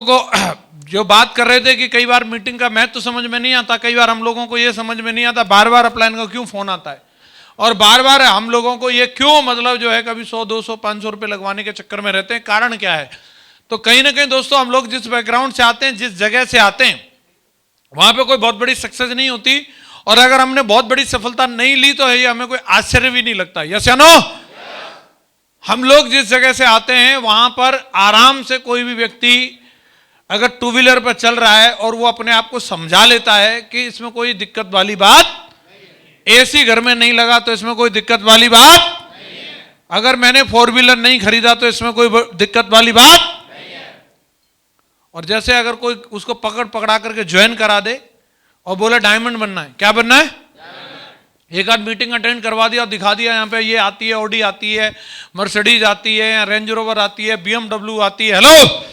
को जो बात कर रहे थे कि कई बार मीटिंग का महत्व तो समझ में नहीं आता, कई बार हम लोगों को ये समझ में नहीं आता बार बार अपलाइन का क्यों फोन आता है, और बार बार हम लोगों को ये क्यों मतलब जो है कभी 100 200 500 रुपए लगवाने के चक्कर में रहते हैं, कारण क्या है। तो कहीं ना कहीं दोस्तों हम लोग जिस बैकग्राउंड से आते हैं, जिस जगह से आते हैं, वहां पे कोई बहुत बड़ी सक्सेस नहीं होती, और अगर हमने बहुत बड़ी सफलता नहीं ली तो ये हमें कोई आश्चर्य भी नहीं लगता। यस या नो? हम लोग जिस जगह से आते हैं वहां पर आराम से कोई भी व्यक्ति अगर टू व्हीलर पर चल रहा है और वो अपने आप को समझा लेता है कि इसमें कोई दिक्कत वाली बात, एसी घर में नहीं लगा तो इसमें कोई दिक्कत वाली बात, अगर मैंने फोर व्हीलर नहीं खरीदा तो इसमें कोई दिक्कत वाली बात, और जैसे अगर कोई उसको पकड़ा करके ज्वाइन करा दे और बोला डायमंड बनना है, क्या बनना है, एक आध मीटिंग अटेंड करवा दिया और दिखा दिया यहाँ पे ये आती है, ऑडी आती है, मर्सिडीज आती है, रेंज रोवर आती है, बीएमडब्ल्यू आती है, हेलो,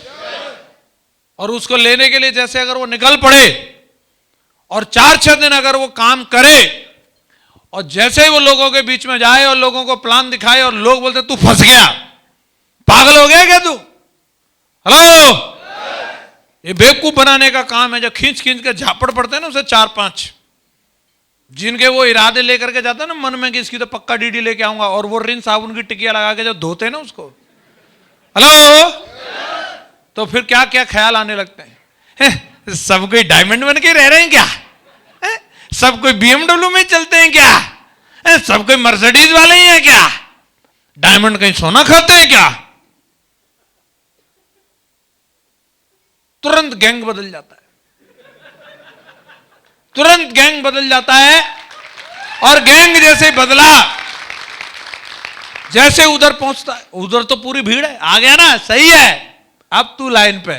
और उसको लेने के लिए जैसे अगर वो निकल पड़े और 4-6 दिन अगर वो काम करे और जैसे ही वो लोगों के बीच में जाए और लोगों को प्लान दिखाए और लोग बोलते तू फंस गया, पागल हो गया क्या तू, हेलो, ये बेवकूफ बनाने का काम है। जो खींच खींच के झापड़ पड़ते हैं ना उसे 4-5, जिनके वो इरादे लेकर के जाता है ना मन में कि इसकी तो पक्का डीडी लेके आऊंगा, और वो रिन साबुन की टिकिया लगा के जो धोते हैं ना उसको, हेलो, तो फिर क्या क्या ख्याल आने लगते हैं, सब कोई डायमंड बन के रह रहे हैं क्या, सब कोई बीएमडब्ल्यू में चलते हैं क्या, सब कोई मर्सिडीज वाले ही हैं क्या, डायमंड कहीं सोना खाते हैं क्या। तुरंत गैंग बदल जाता है, तुरंत गैंग बदल जाता है, और गैंग जैसे बदला, जैसे उधर पहुंचता है, उधर तो पूरी भीड़ है, आ गया ना, सही है, अब तू लाइन पे,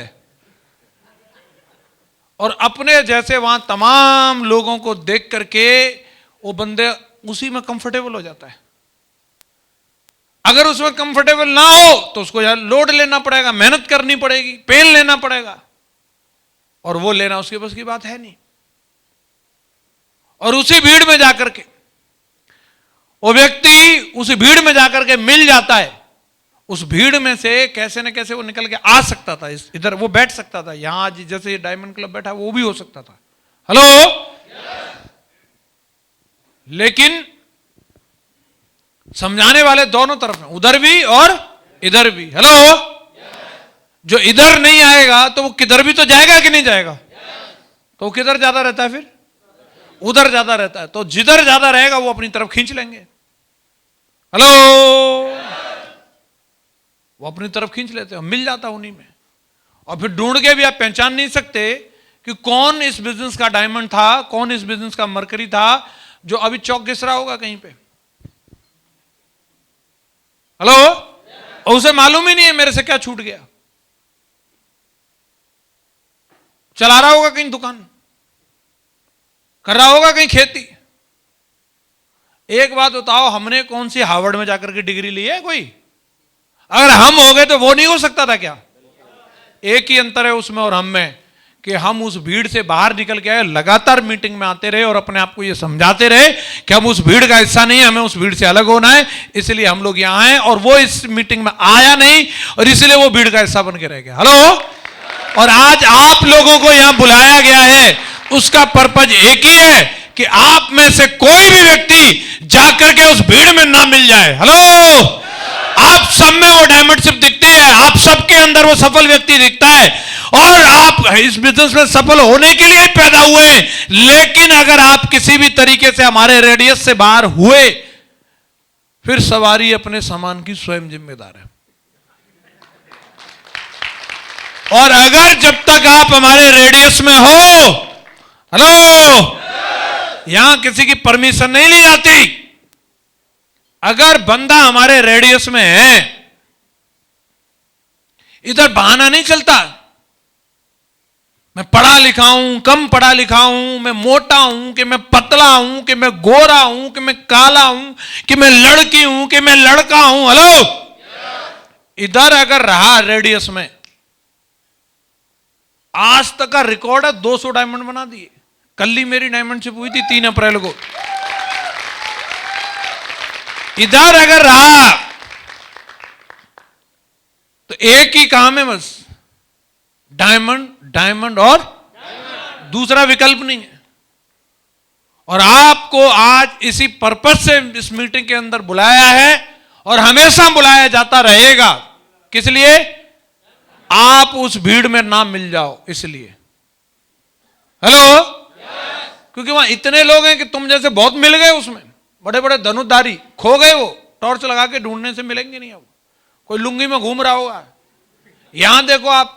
और अपने जैसे वहां तमाम लोगों को देख करके वो बंदे उसी में कंफर्टेबल हो जाता है। अगर उसमें कंफर्टेबल ना हो तो उसको यार लोड लेना पड़ेगा, मेहनत करनी पड़ेगी, पेन लेना पड़ेगा, और वो लेना उसके बस की बात है नहीं। और उसी भीड़ में जाकर के वो व्यक्ति उसी भीड़ में जाकर के मिल जाता है, उस भीड़ में से कैसे न कैसे वो निकल के आ सकता था, इधर वो बैठ सकता था, यहां जैसे डायमंड क्लब बैठा वो भी हो सकता था, हेलो, लेकिन समझाने वाले दोनों तरफ हैं, उधर भी और इधर भी, हेलो, जो इधर नहीं आएगा तो वो किधर भी तो जाएगा कि नहीं जाएगा, तो वो किधर ज्यादा रहता है, फिर उधर ज्यादा रहता है, तो जिधर ज्यादा रहेगा वो अपनी तरफ खींच लेंगे, हेलो, वो अपनी तरफ खींच लेते हैं, मिल जाता उन्हीं में, और फिर ढूंढ के भी आप पहचान नहीं सकते कि कौन इस बिजनेस का डायमंड था, कौन इस बिजनेस का मरकरी था, जो अभी चौक घिस रहा होगा कहीं पे, हेलो, और उसे मालूम ही नहीं है मेरे से क्या छूट गया, चला रहा होगा कहीं दुकान, कर रहा होगा कहीं खेती। एक बात बताओ, हमने कौन सी हार्वर्ड में जाकर के डिग्री ली है कोई, अगर हम हो गए तो वो नहीं हो सकता था क्या। एक ही अंतर है उसमें और हम में कि हम उस भीड़ से बाहर निकल के आए, लगातार मीटिंग में आते रहे और अपने आप को ये समझाते रहे कि हम उस भीड़ का हिस्सा नहीं है, हमें उस भीड़ से अलग होना है, इसलिए हम लोग यहां हैं, और वो इस मीटिंग में आया नहीं और इसलिए वो भीड़ का हिस्सा बन के रह गया, हेलो, और आज आप लोगों को यहां बुलाया गया है, उसका पर्पज एक ही है कि आप में से कोई भी व्यक्ति जाकर के उस भीड़ में ना मिल जाए, हेलो, आप सब में वो डायमंडशिप दिखती है, आप सबके अंदर वो सफल व्यक्ति दिखता है, और आप इस बिजनेस में सफल होने के लिए पैदा हुए हैं, लेकिन अगर आप किसी भी तरीके से हमारे रेडियस से बाहर हुए, फिर सवारी अपने सामान की स्वयं जिम्मेदार है, और अगर जब तक आप हमारे रेडियस में हो, हेलो, यहां किसी की परमिशन नहीं ली जाती, अगर बंदा हमारे रेडियस में है, इधर बहाना नहीं चलता, मैं पढ़ा लिखा हूं, कम पढ़ा लिखा हूं, मैं मोटा हूं कि मैं पतला हूं, कि मैं गोरा हूं, कि मैं काला हूं, कि मैं लड़की हूं, कि मैं लड़का हूं, हेलो, इधर अगर रहा रेडियस में, आज तक का रिकॉर्ड है 200 डायमंड बना दिए, कल ही मेरी डायमंडशिप हुई थी 3 अप्रैल को, इधर अगर रहा तो एक ही काम है बस, डायमंड, डायमंड और दूसरा विकल्प नहीं है। और आपको आज इसी पर्पस से इस मीटिंग के अंदर बुलाया है और हमेशा बुलाया जाता रहेगा। किस लिए? आप उस भीड़ में ना मिल जाओ इसलिए। हेलो, क्योंकि वहां इतने लोग हैं कि तुम जैसे बहुत मिल गए, उसमें बड़े बड़े धनुर्धारी खो गए, वो टॉर्च लगा के ढूंढने से मिलेंगे नहीं। अब कोई लुंगी में घूम रहा होगा। यहां देखो आप,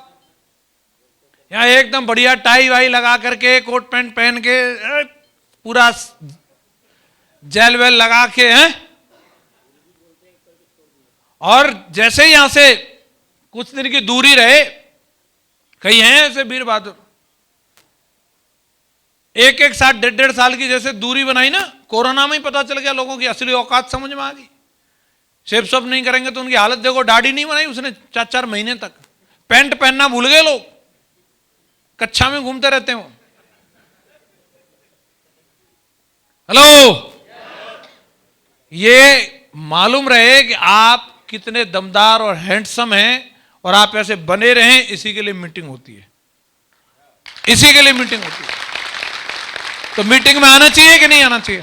यहां एकदम बढ़िया टाई वाई लगा करके, कोट पैंट पहन के, पूरा जेल वेल लगा के हैं, और जैसे ही यहां से कुछ दिन की दूरी रहे, कई हैं ऐसे वीर बहादुर, एक एक साल, डेढ़ डेढ़ साल की जैसे दूरी बनाई ना, कोरोना में ही पता चल गया लोगों की असली औकात समझ में आ गई। शेप सब नहीं करेंगे तो उनकी हालत देखो। दाढ़ी नहीं बनाई उसने 4-4 महीने तक, पैंट पहनना भूल गए लोग, कच्छा में घूमते रहते हो। हेलो, ये मालूम रहे कि आप कितने दमदार और हैंडसम हैं, और आप ऐसे बने रहें। इसी के लिए मीटिंग होती है, इसी के लिए मीटिंग होती है। तो मीटिंग में आना चाहिए कि नहीं आना चाहिए?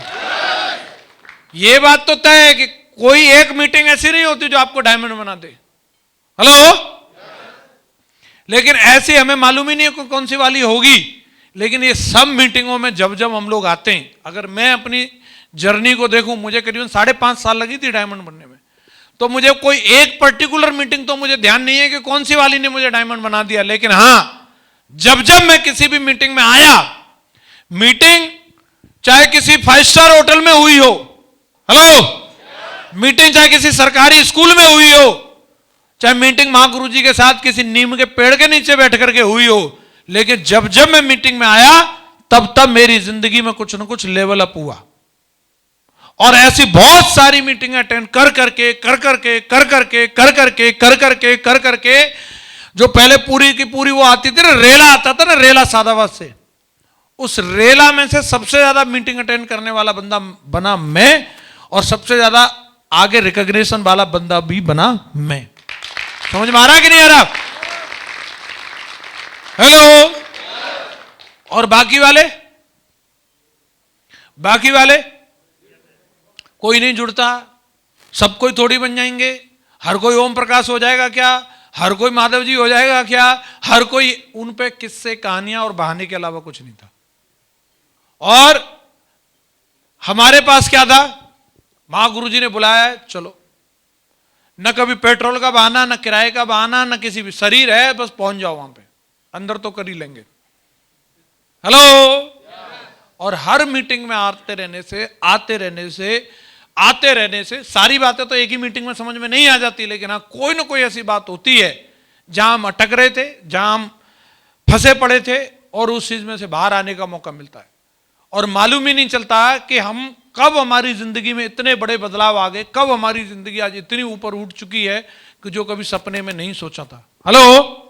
ये बात तो तय है कि कोई एक मीटिंग ऐसी नहीं होती जो आपको डायमंड बना दे। हेलो, लेकिन ऐसी हमें मालूम ही नहीं है कौन सी वाली होगी। लेकिन ये सब मीटिंगों में जब जब हम लोग आते हैं, अगर मैं अपनी जर्नी को देखूं, मुझे करीबन 5.5 साल लगी थी डायमंड बनने में। तो मुझे कोई एक पर्टिकुलर मीटिंग तो मुझे ध्यान नहीं है कि कौन सी वाली ने मुझे डायमंड बना दिया। लेकिन हां, जब जब मैं किसी भी मीटिंग में आया, मीटिंग चाहे किसी 5 स्टार होटल में हुई हो, हेलो, मीटिंग चाहे किसी सरकारी स्कूल में हुई हो, चाहे मीटिंग महागुरु जी के साथ किसी नीम के पेड़ के नीचे बैठ करके हुई हो, लेकिन जब जब मैं मीटिंग में आया, तब तब मेरी जिंदगी में कुछ ना कुछ लेवल अप हुआ। और ऐसी बहुत सारी मीटिंग अटेंड कर करके जो पहले पूरी की पूरी वो आती थी ना, रेला आता था ना, रेला सादाबाद से, उस रेला में से सबसे ज्यादा मीटिंग अटेंड करने वाला बंदा बना मैं, और सबसे ज्यादा आगे रिकॉग्निशन वाला बंदा भी बना मैं। समझ में आ रहा कि नहीं आ रहा? हेलो, और बाकी वाले कोई नहीं जुड़ता। सब कोई थोड़ी बन जाएंगे। हर कोई ओम प्रकाश हो जाएगा क्या? हर कोई माधव जी हो जाएगा क्या? हर कोई, उन पे किस्से, कहानियां और बहाने के अलावा कुछ नहीं था। और हमारे पास क्या था? महागुरु जी ने बुलाया है, चलो। न कभी पेट्रोल का बहाना, न किराए का बहाना, न किसी भी, शरीर है बस पहुंच जाओ वहां पे, अंदर तो कर ही लेंगे। हेलो, और हर मीटिंग में आते रहने से सारी बातें तो एक ही मीटिंग में समझ में नहीं आ जाती, लेकिन हाँ, कोई ना कोई ऐसी बात होती है जहां हम अटक रहे थे, जहां हम फंसे पड़े थे, और उस चीज में से बाहर आने का मौका मिलता है। और मालूम ही नहीं चलता कि हम कब हमारी जिंदगी में इतने बड़े बदलाव आ गए, कब हमारी जिंदगी आज इतनी ऊपर उठ चुकी है कि जो कभी सपने में नहीं सोचा था। हेलो,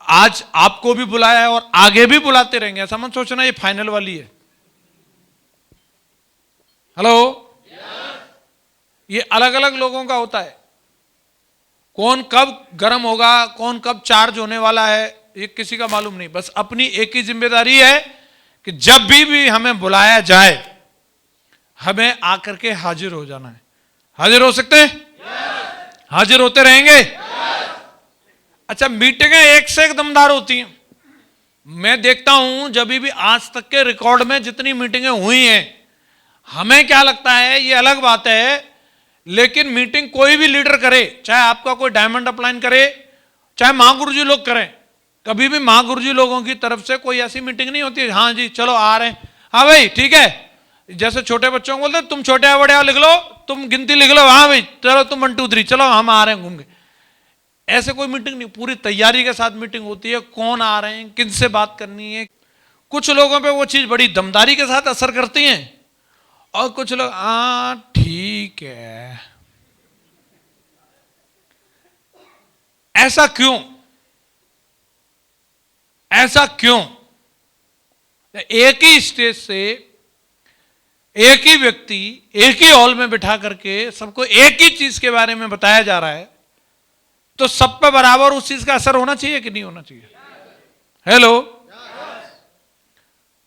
आज आपको भी बुलाया है और आगे भी बुलाते रहेंगे। ऐसा मत सोचना ये फाइनल वाली है। हेलो, ये अलग अलग लोगों का होता है। कौन कब गर्म होगा, कौन कब चार्ज होने वाला है, ये किसी का मालूम नहीं। बस अपनी एक ही जिम्मेदारी है कि जब भी हमें बुलाया जाए, हमें आकर के हाजिर हो जाना है। हाजिर हो सकते हैं? हाजिर होते रहेंगे। अच्छा, मीटिंगें एक से एक दमदार होती हैं। मैं देखता हूं जब भी आज तक के रिकॉर्ड में जितनी मीटिंगें हुई हैं, हमें क्या लगता है, ये अलग बात है, लेकिन मीटिंग कोई भी लीडर करे, चाहे आपका कोई डायमंड अपलाइन करे, चाहे महागुरु जी लोग करें, कभी भी महागुरु जी लोगों की तरफ से कोई ऐसी मीटिंग नहीं होती है, हाँ जी चलो आ रहे हैं, हाँ भाई ठीक है। जैसे छोटे बच्चों को बोलते तुम छोटे बड़े लिख लो, तुम गिनती लिख लो, हाँ भाई चलो तुम 1 2 3 चलो हम आ रहे हैं घूम के। ऐसे कोई मीटिंग नहीं, पूरी तैयारी के साथ मीटिंग होती है। कौन आ रहे हैं, किन से बात करनी है। कुछ लोगों पे वो चीज बड़ी दमदारी के साथ असर करती है, और कुछ लोग हाँ ठीक है। ऐसा क्यों? ऐसा क्यों? एक ही स्टेज से एक ही व्यक्ति एक ही हॉल में बिठा करके सबको एक ही चीज के बारे में बताया जा रहा है, तो सब पे बराबर उस चीज का असर होना चाहिए कि नहीं होना चाहिए? हेलो,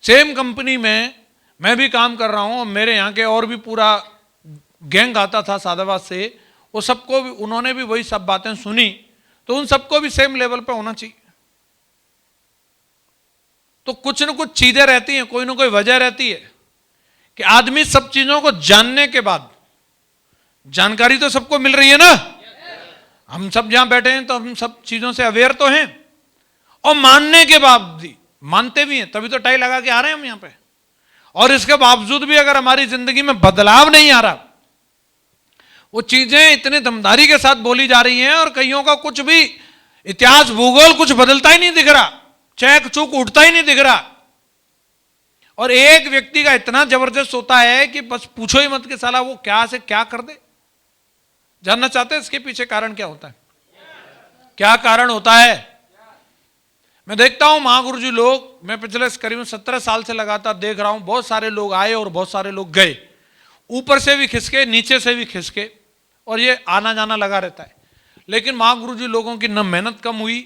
सेम कंपनी में मैं भी काम कर रहा हूं, मेरे यहां के और भी पूरा गैंग आता था सादाबाद से, वो सबको भी उन्होंने भी वही सब बातें सुनी, तो उन सबको भी सेम लेवल पे होना चाहिए। तो कुछ न कुछ चीजें रहती हैं, कोई ना कोई वजह रहती है कि आदमी सब चीजों को जानने के बाद, जानकारी तो सबको मिल रही है ना, हम सब जहां बैठे हैं तो हम सब चीजों से अवेयर तो हैं, और मानने के बाद भी, मानते भी हैं तभी तो टाई लगा के आ रहे हैं हम यहां पे, और इसके बावजूद भी अगर हमारी जिंदगी में बदलाव नहीं आ रहा, वो चीजें इतने दमदारी के साथ बोली जा रही हैं, और कईयों का कुछ भी इतिहास भूगोल कुछ बदलता ही नहीं दिख रहा, चैक चूक उठता ही नहीं दिख रहा, और एक व्यक्ति का इतना जबरदस्त होता है कि बस पूछो ही मत कि साला वो क्या से क्या कर दे। जानना चाहते हैं इसके पीछे कारण क्या होता है? क्या कारण होता है? मैं देखता हूं महागुरु जी लोग, मैं पिछले करीब 17 साल से लगातार देख रहा हूं, बहुत सारे लोग आए और बहुत सारे लोग गए, ऊपर से भी खिसके नीचे से भी खिसके, और ये आना जाना लगा रहता है। लेकिन महागुरु जी लोगों की न मेहनत कम हुई,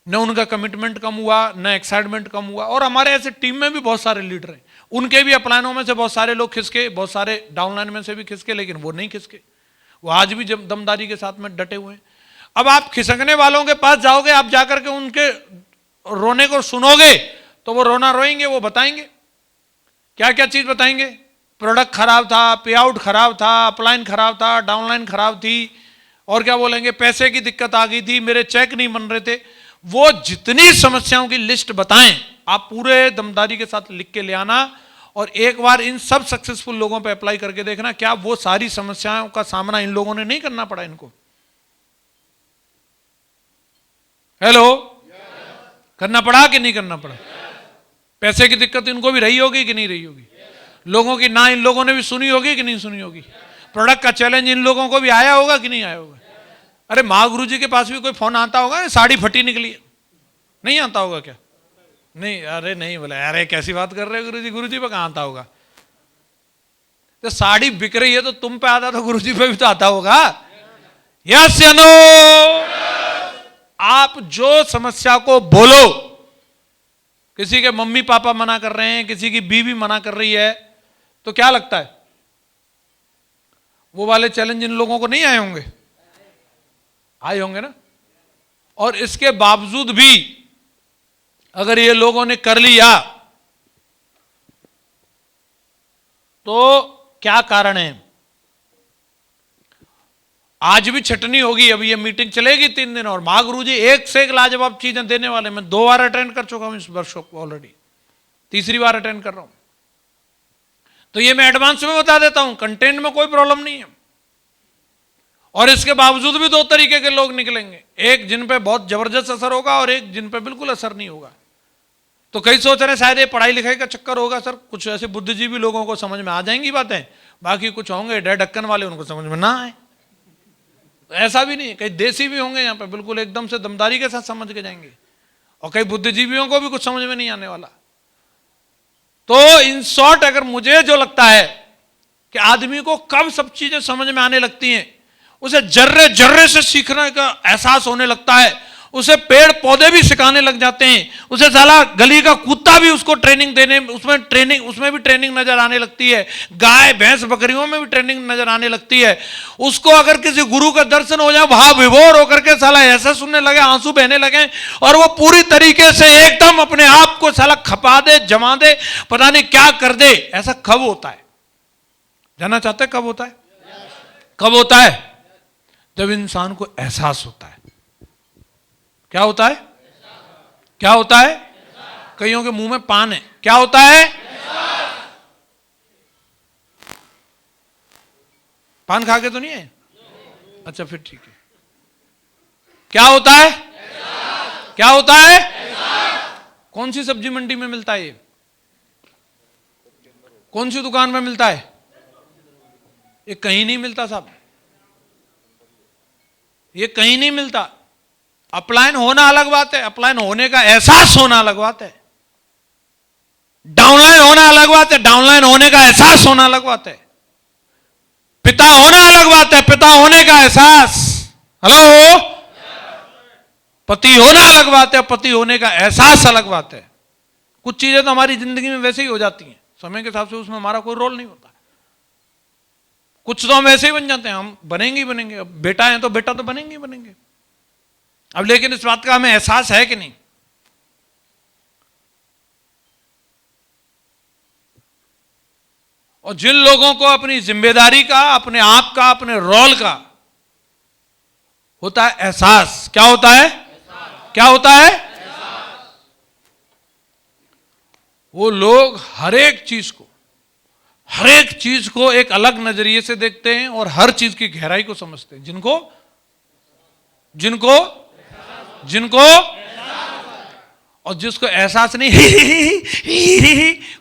न उनका कमिटमेंट कम हुआ, न एक्साइटमेंट कम हुआ, और हमारे ऐसे टीम में भी बहुत सारे लीडर हैं, उनके भी अपलाइनों में से बहुत सारे लोग खिसके, बहुत सारे डाउनलाइन में से भी खिसके, लेकिन वो नहीं खिसके, वो आज भी दमदारी के साथ में डटे हुए हैं। अब आप खिसकने वालों के पास जाओगे, आप जाकर के उनके रोने को सुनोगे तो वो रोना रोएंगे, वो बताएंगे क्या क्या चीज बताएंगे, प्रोडक्ट खराब था, पे आउट खराब था, अपलाइन खराब था, डाउनलाइन खराब थी, और क्या बोलेंगे, पैसे की दिक्कत आ गई थी, मेरे चेक नहीं बन रहे थे। वो जितनी समस्याओं की लिस्ट बताएं, आप पूरे दमदारी के साथ लिख के ले आना, और एक बार इन सब सक्सेसफुल लोगों पे अप्लाई करके देखना क्या वो सारी समस्याओं का सामना इन लोगों ने नहीं करना पड़ा इनको। हेलो, करना पड़ा कि नहीं करना पड़ा? पैसे की दिक्कत इनको भी रही होगी कि नहीं रही होगी? लोगों की ना इन लोगों ने भी सुनी होगी कि नहीं सुनी होगी? प्रोडक्ट का चैलेंज इन लोगों को भी आया होगा कि नहीं आया होगा? अरे महागुरु जी के पास भी कोई फोन आता होगा, साड़ी फटी निकली है, नहीं आता होगा क्या? नहीं, अरे नहीं बोले, अरे कैसी बात कर रहे हो गुरु जी पे कहां आता होगा? तो साड़ी बिक रही है तो तुम पे आता तो गुरु जी पे भी तो आता होगा। यस या नो? आप जो समस्या को बोलो, किसी के मम्मी पापा मना कर रहे हैं, किसी की बीवी मना कर रही है, तो क्या लगता है वो वाले चैलेंज इन लोगों को नहीं आए होंगे? आए होंगे ना। और इसके बावजूद भी अगर ये लोगों ने कर लिया तो क्या कारण है? आज भी छटनी होगी, अभी ये मीटिंग चलेगी 3 दिन, और महागुरु जी एक से एक लाजवाब चीजें देने वाले। मैं 2 बार अटेंड कर चुका हूं इस वर्कशॉप को, ऑलरेडी तीसरी बार अटेंड कर रहा हूं। तो ये मैं एडवांस में बता देता हूं, कंटेंट में कोई प्रॉब्लम नहीं है। और इसके बावजूद भी 2 तरीके के लोग निकलेंगे, एक जिन पे बहुत जबरदस्त असर होगा और एक जिन पे बिल्कुल असर नहीं होगा। तो कई सोच रहे हैं शायद ये पढ़ाई लिखाई का चक्कर होगा सर, कुछ ऐसे बुद्धिजीवी लोगों को समझ में आ जाएंगी बातें, बाकी कुछ होंगे डर ढक्कन वाले, उनको समझ में ना आए। तो ऐसा भी नहीं, कई देसी भी होंगे यहाँ पे बिल्कुल एकदम से दमदारी के साथ समझ के जाएंगे, और कई बुद्धिजीवियों को भी कुछ समझ में नहीं आने वाला। तो इन शॉर्ट अगर मुझे जो लगता है कि आदमी को कब सब चीजें समझ में आने लगती हैं, उसे जर्रे जर्रे से सीखने का एहसास होने लगता है, उसे पेड़ पौधे भी सिखाने लग जाते हैं, उसे साला गली का कुत्ता भी उसको ट्रेनिंग देने, उसमें भी ट्रेनिंग नजर आने लगती है, गाय भैंस बकरियों में भी ट्रेनिंग नजर आने लगती है। उसको अगर किसी गुरु का दर्शन हो जाए, भाव विभोर होकर के साला ऐसा सुनने लगे, आंसू बहने लगे, और वो पूरी तरीके से एकदम अपने आप को साला खपा दे, जमा दे, पता नहीं क्या कर दे। ऐसा कब होता है? जानना चाहते कब होता है? कब होता है? जब इंसान को एहसास होता है। क्या होता है? क्या होता है? कईयों के मुंह में पान है, क्या होता है? पान खा के तो नहीं है? अच्छा फिर ठीक है। क्या होता है? क्या होता है? कौन सी सब्जी मंडी में मिलता है ये? कौन सी दुकान में मिलता है? ये कहीं नहीं मिलता साहब, ये कहीं नहीं मिलता। अपलाइन होना अलग बात है, अपलाइन होने का एहसास होना अलग बात है। डाउनलाइन होना अलग बात है, डाउनलाइन होने का एहसास होना अलग बात है। पिता होना अलग बात है, पिता होने का एहसास। हेलो, पति होना अलग बात है, पति होने का एहसास अलग बात है। कुछ चीजें तो हमारी जिंदगी में वैसे ही हो जाती हैं, समय के हिसाब से उसमें हमारा कोई रोल नहीं होता। कुछ तो हम वैसे ही बन जाते हैं, हम बनेंगे ही बनेंगे। अब बेटा है तो बेटा तो बनेंगे ही बनेंगे। अब लेकिन इस बात का हमें एहसास है कि नहीं? और जिन लोगों को अपनी जिम्मेदारी का, अपने आप का, अपने रोल का होता है एहसास, क्या होता है? क्या होता है? वो लोग हर एक चीज को एक अलग नजरिए से देखते हैं और हर चीज की गहराई को समझते हैं। जिनको और जिसको एहसास नहीं,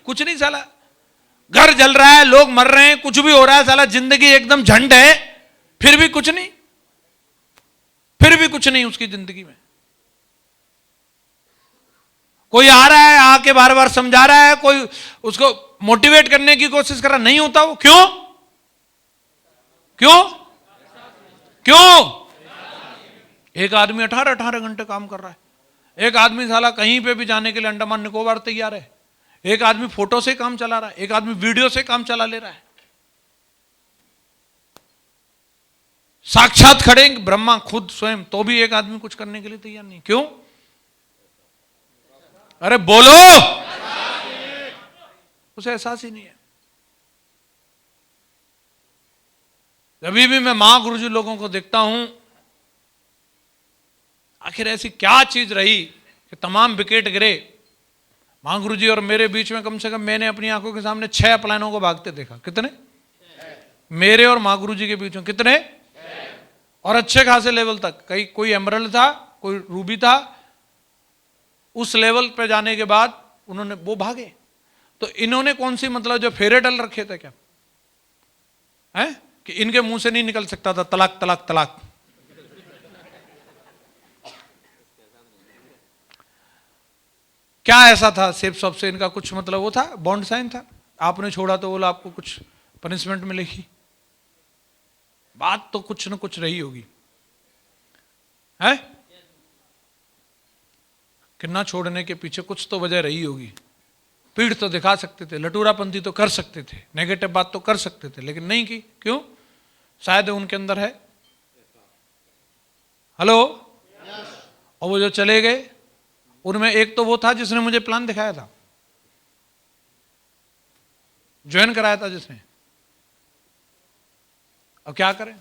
कुछ नहीं साला, घर जल रहा है, लोग मर रहे हैं, कुछ भी हो रहा है, साला जिंदगी एकदम झंड है, फिर भी कुछ नहीं उसकी जिंदगी में। कोई आ रहा है, आके बार बार समझा रहा है, कोई उसको मोटिवेट करने की कोशिश कर रहा, नहीं होता वो। क्यों? एक आदमी 18 घंटे काम कर रहा है, एक आदमी साला कहीं पे भी जाने के लिए अंडमान निकोबार तैयार है, एक आदमी फोटो से काम चला रहा है, एक आदमी वीडियो से काम चला ले रहा है। साक्षात खड़े ब्रह्मा खुद स्वयं, तो भी एक आदमी कुछ करने के लिए तैयार नहीं। क्यों? अरे बोलो, उसे एहसास ही नहीं है। जब भी मैं महागुरुजी लोगों को देखता हूं, आखिर ऐसी क्या चीज रही कि तमाम विकेट गिरे। महागुरुजी और मेरे बीच में कम से कम मैंने अपनी आंखों के सामने 6 अपलायनों को भागते देखा। कितने? मेरे और महागुरुजी के बीच में कितने? और अच्छे खासे लेवल तक। कोई एमरल्ड था, कोई रूबी था। उस लेवल पे जाने के बाद उन्होंने वो भागे। तो इन्होंने कौन सी मतलब जो फेरे डल रखे थे क्या है कि इनके मुंह से नहीं निकल सकता था तलाक तलाक तलाक। क्या ऐसा था सेफ शॉप से इनका कुछ मतलब वो था, बॉन्ड साइन था, आपने छोड़ा तो बोला आपको कुछ पनिशमेंट मिलेगी। बात तो कुछ न कुछ रही होगी है कि ना छोड़ने के पीछे कुछ तो वजह रही होगी। पीठ तो दिखा सकते थे, लटूरापंथी तो कर सकते थे, नेगेटिव बात तो कर सकते थे, लेकिन नहीं की। क्यों? शायद उनके अंदर है। हेलो? और वो जो चले गए उनमें एक तो वो था जिसने मुझे प्लान दिखाया था, ज्वाइन कराया था जिसने। अब क्या करें?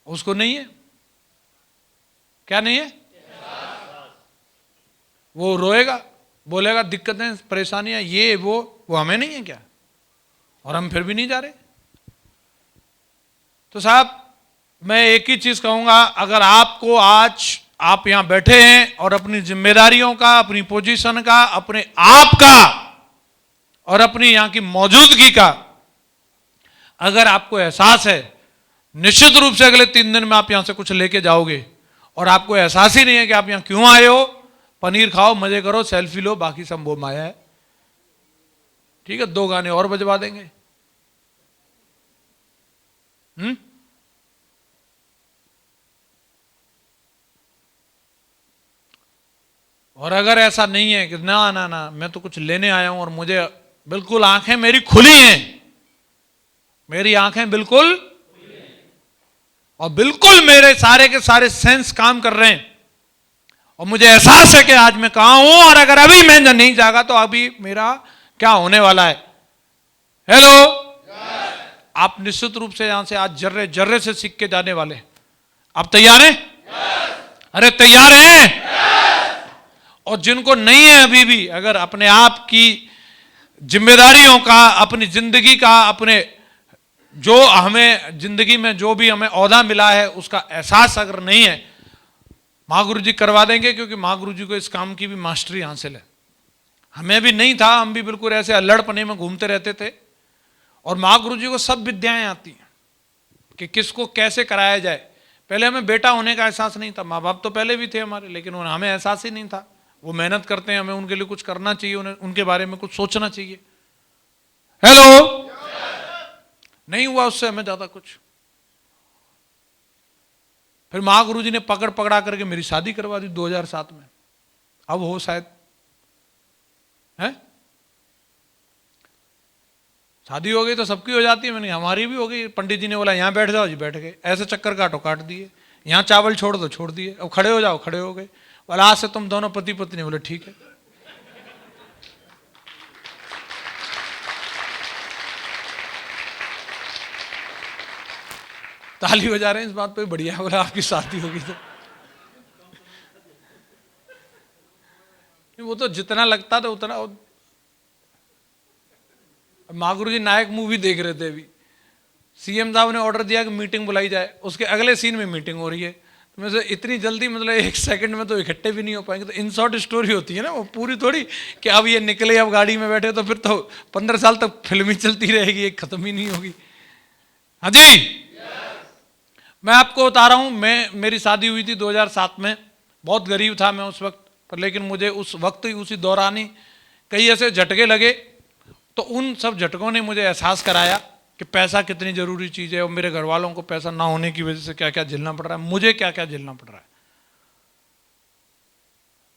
उसको नहीं है। क्या नहीं है? वो रोएगा, बोलेगा दिक्कतें परेशानियां ये वो हमें नहीं है क्या? और हम फिर भी नहीं जा रहे। तो साहब मैं एक ही चीज कहूंगा, अगर आपको आज आप यहां बैठे हैं और अपनी जिम्मेदारियों का, अपनी पोजीशन का, अपने आप का और अपनी यहां की मौजूदगी का अगर आपको एहसास है, निश्चित रूप से अगले 3 दिन में आप यहां से कुछ लेके जाओगे। और आपको एहसास ही नहीं है कि आप यहां क्यों आए हो। पनीर खाओ, मजे करो, सेल्फी लो, बाकी सब वो माया है। ठीक है, 2 गाने और बजवा देंगे। और अगर ऐसा नहीं है कि ना ना ना मैं तो कुछ लेने आया हूं और मुझे बिल्कुल आंखें मेरी खुली हैं, मेरी आंखें बिल्कुल और बिल्कुल मेरे सारे के सारे सेंस काम कर रहे हैं और मुझे एहसास है कि आज मैं कहां हूं और अगर अभी मैं नहीं जागा तो अभी मेरा क्या होने वाला है। हेलो? आप निश्चित रूप से यहां से आज जर्रे जर्रे से सीख के जाने वाले। आप तैयार हैं? अरे तैयार हैं? और जिनको नहीं है अभी भी, अगर अपने आप की जिम्मेदारियों का, अपनी जिंदगी का, अपने जो हमें जिंदगी में जो भी हमें ओहदा मिला है उसका एहसास अगर नहीं है, महागुरु जी करवा देंगे, क्योंकि महागुरु जी को इस काम की भी मास्टरी हासिल है। हमें भी नहीं था, हम भी बिल्कुल ऐसे अल्लड़पने में घूमते रहते थे। और महागुरु जी को सब विद्याएं आती हैं कि किसको कैसे कराया जाए। पहले हमें बेटा होने का एहसास नहीं था, माँ बाप तो पहले भी थे हमारे, लेकिन हमें एहसास ही नहीं था। वो मेहनत करते हैं, हमें उनके लिए कुछ करना चाहिए, उन्हें उनके बारे में कुछ सोचना चाहिए। हेलो? नहीं हुआ उससे हमें ज्यादा कुछ। फिर महागुरु जी ने पकड़ पकड़ा करके मेरी शादी करवा दी 2007 में। अब हो शायद है, शादी हो गई तो सबकी हो जाती है, मैंने हमारी भी हो गई। पंडित जी ने बोला यहाँ बैठ जाओ जी, बैठ गए। ऐसे चक्कर काटो, काट दिए। यहाँ चावल छोड़ दो, छोड़ दिए। अब खड़े हो जाओ, खड़े हो गए। बोला आज से तुम दोनों पति पत्नी। बोले ठीक है। ताली बजा रहे हैं इस बात पे, बढ़िया। बोला आपकी शादी होगी तो वो तो जितना लगता था उतना। महागुरु जी नायक मूवी देख रहे थे अभी, सीएम साहब ने ऑर्डर दिया कि मीटिंग बुलाई जाए, उसके अगले सीन में मीटिंग हो रही है। तो मैं से इतनी जल्दी, मतलब 1 सेकंड में तो इकट्ठे भी नहीं हो पाएंगे। तो इन शॉर्ट स्टोरी होती है ना, वो पूरी थोड़ी कि अब ये निकले, अब गाड़ी में बैठे, तो फिर तो 15 साल तक फिल्म ही चलती रहेगी, एक खत्म ही नहीं होगी। हाँ जी, मैं आपको बता रहा हूं, मेरी शादी हुई थी 2007 में। बहुत गरीब था मैं उस वक्त पर, लेकिन मुझे उस वक्त ही, उसी दौरान ही कई ऐसे झटके लगे। तो उन सब झटकों ने मुझे एहसास कराया कि पैसा कितनी जरूरी चीज़ है, और मेरे घर वालों को पैसा ना होने की वजह से क्या क्या झेलना पड़ रहा है, मुझे क्या क्या झेलना पड़ रहा है।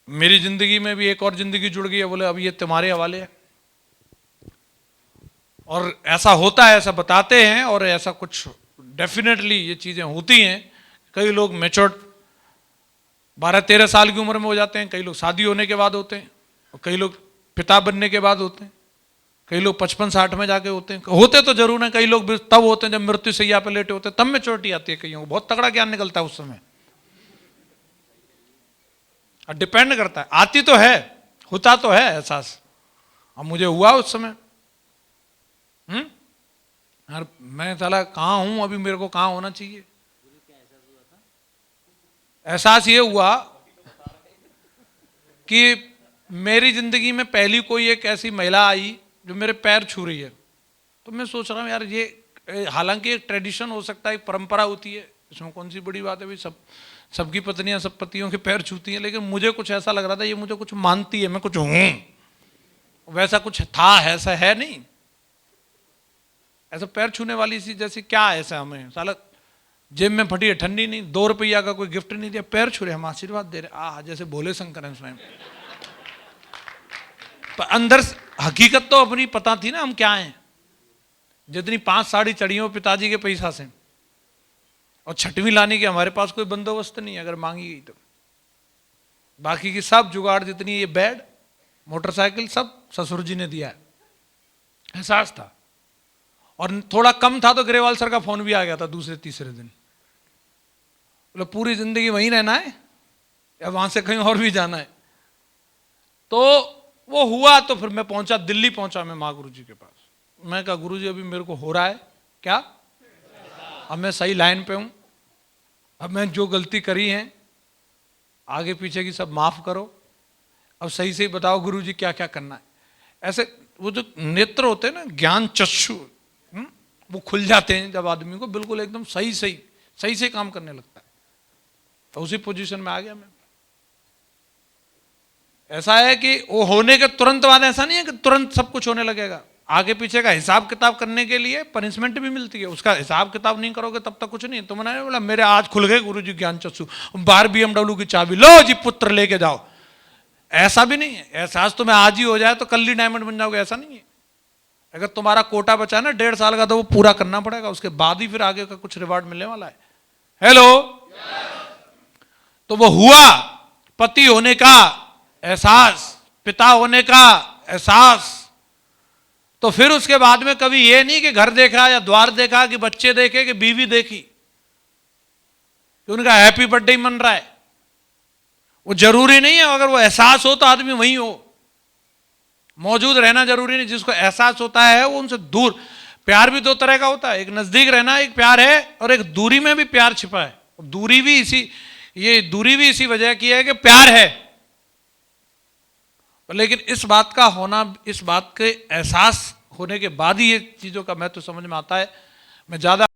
मेरी जिंदगी में भी एक और जिंदगी जुड़ गई है। बोले अब ये तुम्हारे हवाले है। और ऐसा होता है, ऐसा बताते हैं, और ऐसा कुछ डेफिनेटली ये चीज़ें होती हैं। कई लोग मैच्योर्ड 12-13 साल की उम्र में हो जाते हैं, कई लोग शादी होने के बाद होते हैं, और कई लोग पिता बनने के बाद होते हैं, कई लोग 55-60 में जाके होते हैं। होते तो जरूर हैं, कई लोग तब होते हैं जब मृत्यु सैया पे लेटे होते हैं, तब मैच्योरिटी आती है। कईयों को बहुत तगड़ा ज्ञान निकलता है उस समय। डिपेंड करता है, आती तो है, होता तो है एहसास। अब मुझे हुआ उस समय। यार मैं साला कहाँ हूं अभी, मेरे को कहाँ होना चाहिए। एहसास ये हुआ कि मेरी जिंदगी में पहली कोई एक ऐसी महिला आई जो मेरे पैर छू रही है। तो मैं सोच रहा हूँ यार, ये हालांकि एक ट्रेडिशन हो सकता है, एक परंपरा होती है, इसमें कौन सी बड़ी बात है भाई। सबकी पत्नियां सब पतियों के पैर छूती हैं, लेकिन मुझे कुछ ऐसा लग रहा था ये मुझे कुछ मानती है, मैं कुछ हूं। वैसा कुछ था, ऐसा है नहीं। ऐसा पैर छूने वाली सी जैसे क्या ऐसा, हमें साला जेब में फटी है, ठंडी नहीं, 2 रुपया का कोई गिफ्ट नहीं दिया, पैर छू रहे, हम आशीर्वाद दे रहे, जैसे भोले शंकर हैं स्वयं। पर अंदर हकीकत तो अपनी पता थी ना हम क्या हैं। जितनी 5 साड़ी चढ़ी हो पिताजी के पैसा से, और 6वीं लाने के हमारे पास कोई बंदोबस्त नहीं, अगर मांगी गई तो। बाकी की सब जुगाड़ जितनी, ये बेड, मोटरसाइकिल, सब ससुर जी ने दिया है। एहसास था। और थोड़ा कम था तो ग्रेवाल सर का फोन भी आ गया था दूसरे तीसरे दिन। बोले पूरी जिंदगी वहीं रहना है या वहां से कहीं और भी जाना है। तो वो हुआ। तो फिर मैं पहुंचा, दिल्ली पहुंचा मैं महागुरु जी के पास। मैं कहा गुरु जी अभी मेरे को हो रहा है क्या, अब मैं सही लाइन पे हूं, अब मैं जो गलती करी है आगे पीछे की सब माफ करो, अब सही से बताओ गुरु जी क्या क्या करना है। ऐसे वो जो नेत्र होते हैं ना, ज्ञान चक्षु, वो खुल जाते हैं जब आदमी को बिल्कुल एकदम सही से काम करने लगता है। तो उसी पोजीशन में आ गया मैं। ऐसा है कि वो होने के तुरंत बाद ऐसा नहीं है कि तुरंत सब कुछ होने लगेगा। आगे पीछे का हिसाब किताब करने के लिए पनिशमेंट भी मिलती है। उसका हिसाब किताब नहीं करोगे तब तक कुछ नहीं। तो मैंने बोला मेरे आज खुल गए गुरु जी ज्ञान चक्षु, बाहर BMW की चाबी लो जी पुत्र लेके जाओ। ऐसा भी नहीं है। एहसास तुम्हें आज ही हो जाए तो कल ही डायमंड बन जाओगे, ऐसा नहीं है। अगर तुम्हारा कोटा बचा है ना 1.5 साल का, तो वो पूरा करना पड़ेगा, उसके बाद ही फिर आगे का कुछ रिवार्ड मिलने वाला है। हेलो। तो वो हुआ, पति होने का एहसास, पिता होने का एहसास। तो फिर उसके बाद में कभी ये नहीं कि घर देखा या द्वार देखा, कि बच्चे देखे, कि बीवी देखी, कि उनका हैप्पी बर्थडे मन रहा है। वो जरूरी नहीं है। अगर वो एहसास हो तो आदमी वहीं हो, मौजूद रहना जरूरी नहीं। जिसको एहसास होता है वो उनसे दूर। प्यार भी 2 तरह का होता है, एक नजदीक रहना एक प्यार है, और एक दूरी में भी प्यार छिपा है। दूरी भी इसी वजह की है कि प्यार है। लेकिन इस बात का होना, इस बात के एहसास होने के बाद ही ये चीजों का महत्व समझ में आता है। मैं ज्यादा